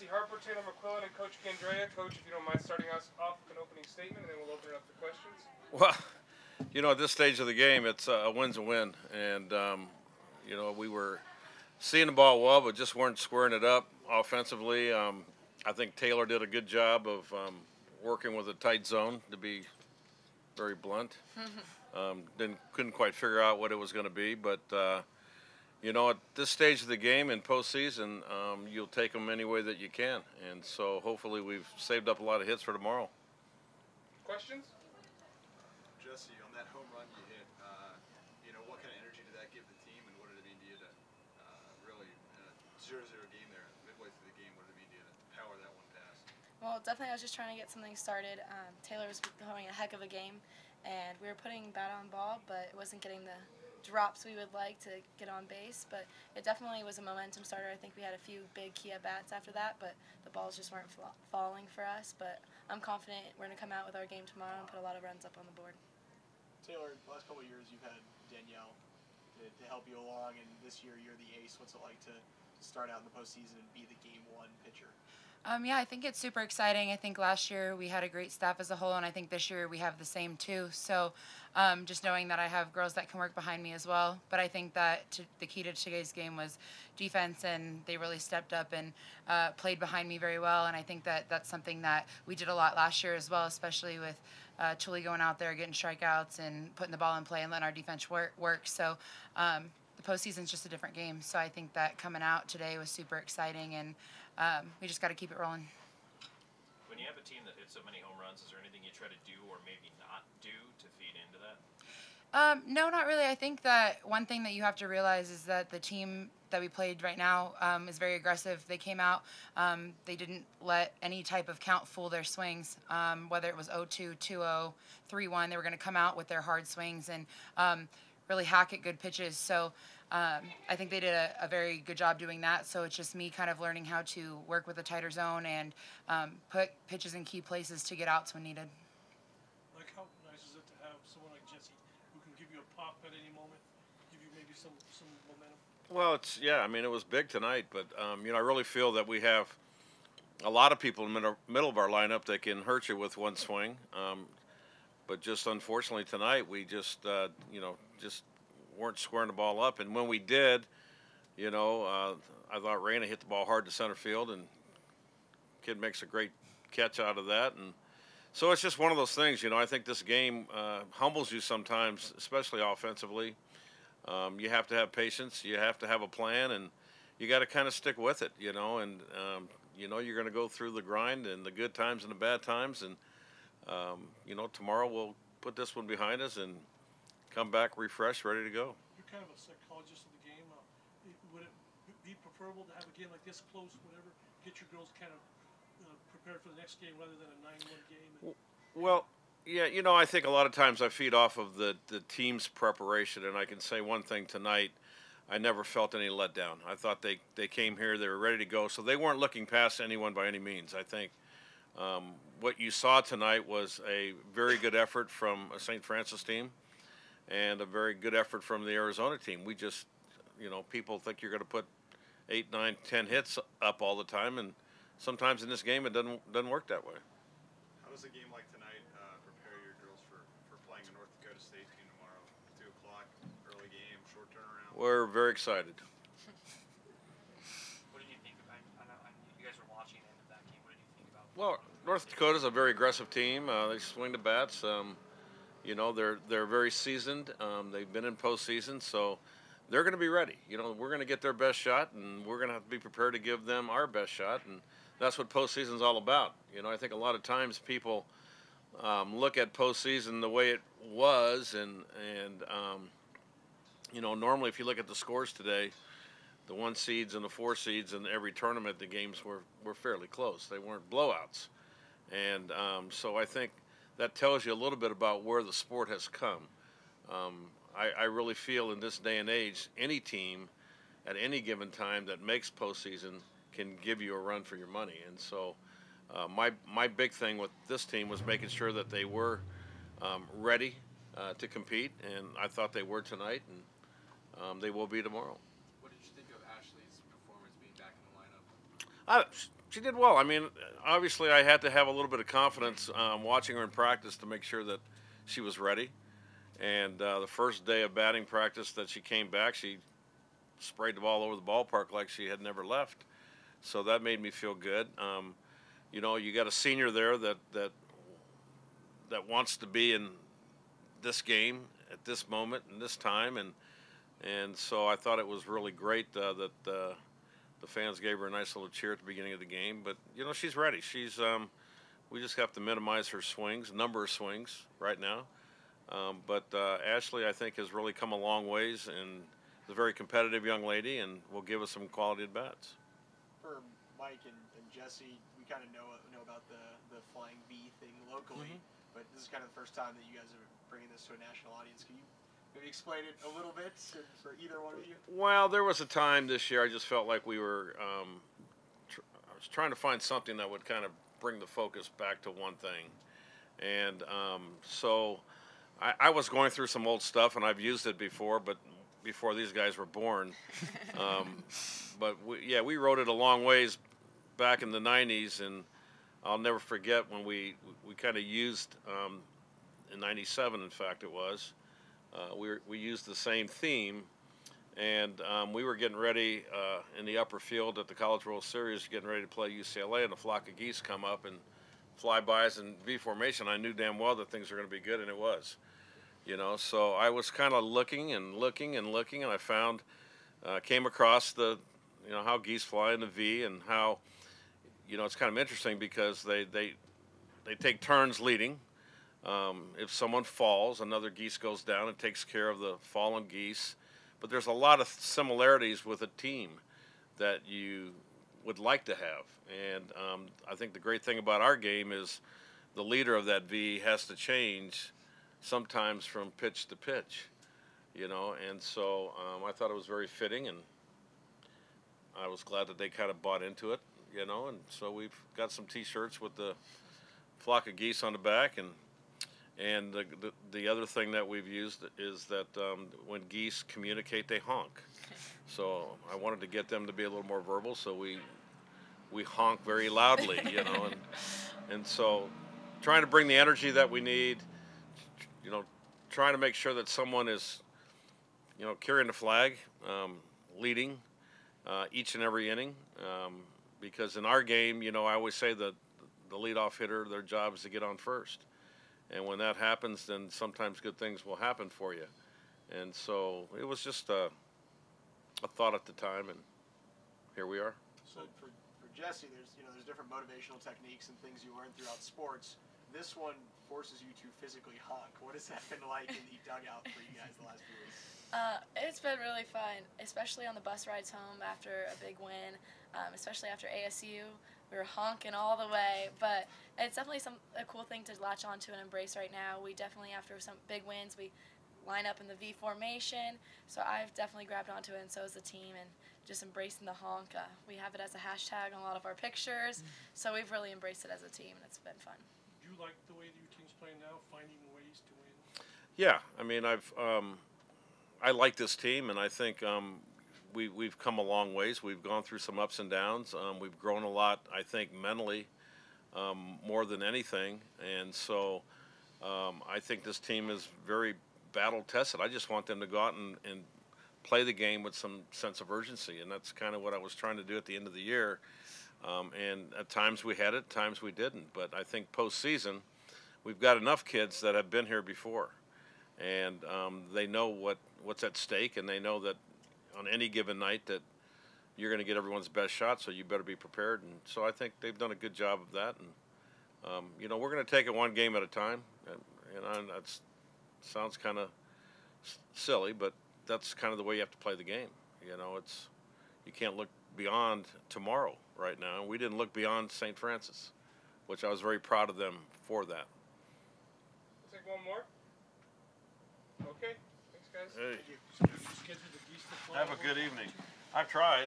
Jessie Harper, Taylor McQuillin, and Coach Candrea. Coach, if you don't mind starting us off with an opening statement, and then we'll open it up for questions. Well, at this stage of the game, it's a win's a win. And, we were seeing the ball well, but just weren't squaring it up offensively. I think Taylor did a good job of working with a tight zone, to be very blunt. Couldn't quite figure out what it was going to be, but at this stage of the game in postseason, you'll take them any way that you can, and so hopefully we've saved up a lot of hits for tomorrow. Questions? Jessie, on that home run you hit, what kind of energy did that give the team, and what did it mean to you to really 0-0 game there midway through the game? What did it mean to you to power that one pass? Well, definitely I was just trying to get something started. Taylor was throwing a heck of a game, and we were putting bat on ball, but it wasn't getting the drops we would like to get on base. But it definitely was a momentum starter. I think we had a few big key at-bats after that, but the balls just weren't falling for us. But I'm confident we're going to come out with our game tomorrow and put a lot of runs up on the board. Taylor, the last couple of years you've had Danielle to help you along, and this year you're the ace. What's it like to start out in the postseason and be the game one pitcher? Yeah, I think it's super exciting. I think last year we had a great staff as a whole, and I think this year we have the same too. So just knowing that I have girls that can work behind me as well. But I think that the key to today's game was defense, and they really stepped up and played behind me very well. And I think that that's something that we did a lot last year as well, especially with Chuli going out there, getting strikeouts and putting the ball in play and letting our defense work. So the postseason's just a different game. So I think that coming out today was super exciting, and we just got to keep it rolling. When you have a team that hits so many home runs, is there anything you try to do or maybe not do to feed into that? No, not really. I think that one thing that you have to realize is that the team that we played right now is very aggressive. They came out, they didn't let any type of count fool their swings, whether it was 0-2, 2-0, 3-1. They were going to come out with their hard swings and really hack at good pitches. So I think they did a very good job doing that. So it's just me kind of learning how to work with a tighter zone and put pitches in key places to get outs when needed. Like, how nice is it to have someone like Jessie who can give you a pop at any moment, give you maybe some momentum? Well, it was big tonight, but I really feel that we have a lot of people in the middle of our lineup that can hurt you with one swing. But just unfortunately tonight, we just weren't squaring the ball up. And when we did, I thought Raina hit the ball hard to center field, and kid makes a great catch out of that. And so it's just one of those things, I think this game humbles you sometimes, especially offensively. You have to have patience, you have to have a plan, and you got to kind of stick with it, and you're going to go through the grind and the good times and the bad times. And, tomorrow we'll put this one behind us and come back refreshed, ready to go. You're kind of a psychologist of the game. Would it be preferable to have a game like this close, whatever, get your girls kind of prepared for the next game rather than a 9-1 game? Well, yeah, I think a lot of times I feed off of the team's preparation, and I can say one thing tonight. I never felt any letdown. I thought they came here, they were ready to go, so they weren't looking past anyone by any means. I think what you saw tonight was a very good effort from a St. Francis team and a very good effort from the Arizona team. We just, people think you're going to put 8, 9, 10 hits up all the time, and sometimes in this game it doesn't work that way. How does a game like tonight prepare your girls for playing a North Dakota State team tomorrow? 2 o'clock, early game, short turnaround? We're very excited. What did you think about? I know you guys were watching the end of that game. What did you think about? Well, North Dakota's a very aggressive team. They swing the bats. They're very seasoned. They've been in postseason, so they're going to be ready. We're going to get their best shot, and we're going to have to be prepared to give them our best shot, and that's what postseason's all about. I think a lot of times people look at postseason the way it was, and normally if you look at the scores today, the 1 seeds and the 4 seeds in every tournament, the games were fairly close. They weren't blowouts. And so I think that tells you a little bit about where the sport has come. I really feel in this day and age, any team at any given time that makes postseason can give you a run for your money. And so my big thing with this team was making sure that they were ready to compete, and I thought they were tonight, and they will be tomorrow. What did you think of Ashley's performance being back in the lineup? She did well. I mean, obviously, I had to have a little bit of confidence watching her in practice to make sure that she was ready. And the first day of batting practice that she came back, she sprayed the ball over the ballpark like she had never left. So that made me feel good. You know, you got a senior there that wants to be in this game at this moment and this time, and so I thought it was really great that the fans gave her a nice little cheer at the beginning of the game. But you know, she's ready. She's we just have to minimize her swings, number of swings right now. But Ashley, I think, has really come a long ways and is a very competitive young lady, and will give us some quality at bats. For Mike and Jessie, we kind of know about the flying V thing locally, but this is kind of the first time that you guys are bringing this to a national audience. Can you maybe explain it a little bit for either one of you? Well, there was a time this year I just felt like we were I was trying to find something that would kind of bring the focus back to one thing, and so I was going through some old stuff, and I've used it before, but before these guys were born. But we wrote it a long ways back in the 90s, and I'll never forget when we kind of used, in 97 in fact it was, we used the same theme, and we were getting ready in the upper field at the College World Series, getting ready to play UCLA, and a flock of geese come up and fly by us in V formation. I knew damn well that things were going to be good, and it was. You know, so I was kind of looking, and I found, came across the, you know, how geese fly in the V, and how, you know, it's kind of interesting because they take turns leading. If someone falls, another geese goes down and takes care of the fallen geese. But there's a lot of similarities with a team that you would like to have. And I think the great thing about our game is the leader of that V has to change sometimes from pitch to pitch, you know. And so I thought it was very fitting, and I was glad that they kind of bought into it, you know. And so we've got some T-shirts with the flock of geese on the back, and the other thing that we've used is that when geese communicate, they honk. So I wanted to get them to be a little more verbal, so we honk very loudly, you know, and so trying to bring the energy that we need, you know, trying to make sure that someone is, you know, carrying the flag, leading each and every inning, because in our game, you know, I always say that the leadoff hitter, their job is to get on first. And when that happens, then sometimes good things will happen for you. And so it was just a thought at the time, and here we are. So for Jessie, there's different motivational techniques and things you learn throughout sports. This one forces you to physically honk. What has that been like in the dugout for you guys the last few weeks? It's been really fun, especially on the bus rides home after a big win, especially after ASU. We were honking all the way, but it's definitely a cool thing to latch onto and embrace right now. We definitely, after some big wins, we line up in the V formation, so I've definitely grabbed onto it, and so has the team, and just embracing the honk. We have it as a hashtag on a lot of our pictures, so we've really embraced it as a team, and it's been fun. Do you like the way your team's playing now, finding ways to win? Yeah, I mean, I like this team, and I think we've come a long ways. We've gone through some ups and downs. We've grown a lot, I think, mentally, more than anything, and so I think this team is very battle tested. I just want them to go out and play the game with some sense of urgency, and that's kind of what I was trying to do at the end of the year. And at times we had it, times we didn't. But I think postseason, we've got enough kids that have been here before, and they know what's at stake, and they know that on any given night that you're going to get everyone's best shot, so you better be prepared. And so I think they've done a good job of that. And you know, we're going to take it one game at a time. And that sounds kind of silly, but that's kind of the way you have to play the game. You know, you can't look beyond tomorrow right now. We didn't look beyond St. Francis, which I was very proud of them for that. We'll take one more. Okay. Thanks, guys. Hey. Have a good evening. I've tried.